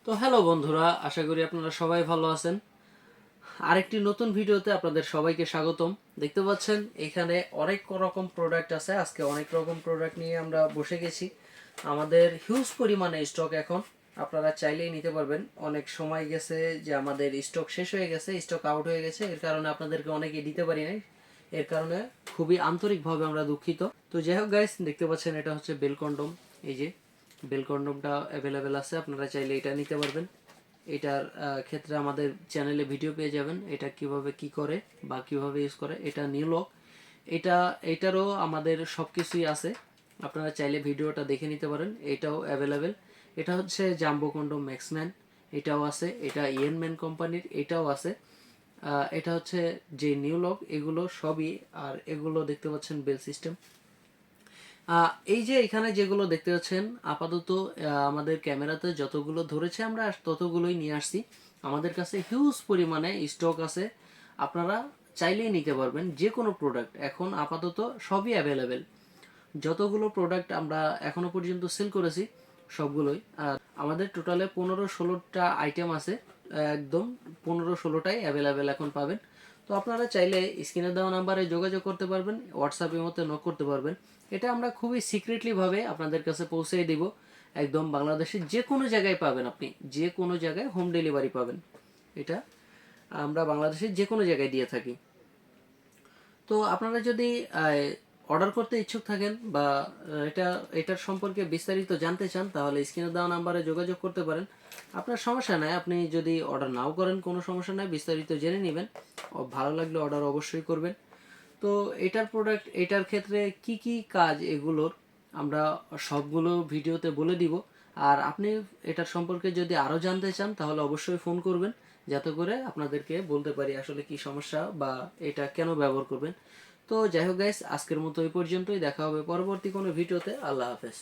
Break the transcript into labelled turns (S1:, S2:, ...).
S1: তো হ্যালো বন্ধুরা, আশা করি আপনারা সবাই ভালো আছেন। আরেকটি নতুন ভিডিওতে আপনাদের সবাইকে স্বাগতম। দেখতে পাচ্ছেন এখানে অনেক রকম প্রোডাক্ট আছে। আজকে অনেক রকম প্রোডাক্ট নিয়ে আমরা বসে গেছি। আমাদের হিউজ পরিমাণে স্টক এখন, আপনারা চাইলেই নিতে পারবেন। অনেক সময় গেছে যে আমাদের স্টক শেষ হয়ে গেছে, স্টক আউট হয়ে গেছে, এর কারণে আপনাদেরকে অনেকে দিতে পারি নাই। এর কারণে খুবই আন্তরিকভাবে আমরা দুঃখিত। তো যাই হোক গাইস, দেখতে পাচ্ছেন এটা হচ্ছে বেল কন্ডম। এই যে বেল কন্ডমটা অ্যাভেলেবেল আছে, আপনারা চাইলে এটা নিতে পারবেন। এটার ক্ষেত্রে আমাদের চ্যানেলে ভিডিও পেয়ে যাবেন, এটা কিভাবে কি করে বা কিভাবে ইউজ করে। এটা নিউ লক, এটারও আমাদের সব কিছুই আছে, আপনারা চাইলে ভিডিওটা দেখে নিতে পারেন। এটাও অ্যাভেলেবেল। এটা হচ্ছে জাম্বো কন্ডম ম্যাক্সম্যান, এটাও আছে। এটা ইয়েনম্যান কোম্পানির, এটাও আছে। এটা হচ্ছে যে নিউ লক, এগুলো সবই। আর এগুলো দেখতে পাচ্ছেন বেল সিস্টেম। এই যে এখানে যেগুলো দেখতে পাচ্ছেন আপাতত আমাদের ক্যামেরাতে যতগুলো ধরেছে আমরা ততগুলোই নিয়ে আসছি। আমাদের কাছে হিউজ পরিমাণে স্টক আছে, আপনারা চাইলেই নিতে পারবেন। যে কোনো প্রোডাক্ট এখন আপাতত সবই অ্যাভেলেবেল। যতগুলো প্রোডাক্ট আমরা এখনো পর্যন্ত সেল করেছি সবগুলোই। আর আমাদের টোটালে 15-16টা আইটেম আছে, একদম 15-16টাই অ্যাভেলেবেল এখন পাবেন। তো আপনারা চাইলে স্ক্রিনে দেওয়া নাম্বারে যোগাযোগ করতে পারবেন, হোয়াটসঅ্যাপের মধ্যে নক করতে পারবেন। এটা আমরা খুবই সিক্রেটলিভাবে আপনাদের কাছে পৌঁছে দিব। একদম বাংলাদেশের যে কোনো জায়গায় পাবেন, আপনি যে কোনো জায়গায় হোম ডেলিভারি পাবেন। এটা আমরা বাংলাদেশের যে কোনো জায়গায় দিয়ে থাকি। তো আপনারা যদি অর্ডার করতে ইচ্ছুক থাকেন বা এটার সম্পর্কে বিস্তারিত জানতে চান, তাহলে স্ক্রিনে দেওয়া নাম্বারে যোগাযোগ করতে পারেন। আপনার সমস্যা নাই, আপনি যদি অর্ডার নাও করেন কোনো সমস্যা নাই, বিস্তারিত জেনে নেবেন। ভালো লাগলে অর্ডার অবশ্যই করবেন। তো এটার প্রোডাক্ট, এটার ক্ষেত্রে কি কি কাজ এগুলোর আমরা সবগুলো ভিডিওতে বলে দিব। আর আপনি এটার সম্পর্কে যদি আরও জানতে চান তাহলে অবশ্যই ফোন করবেন, যাতে করে আপনাদেরকে বলতে পারি আসলে কি সমস্যা বা এটা কেন ব্যবহার করবেন। তো যাই হোক গাইস, আজকের মতো এই পর্যন্তই। দেখা হবে পরবর্তী কোনো ভিডিওতে। আল্লাহ হাফেজ।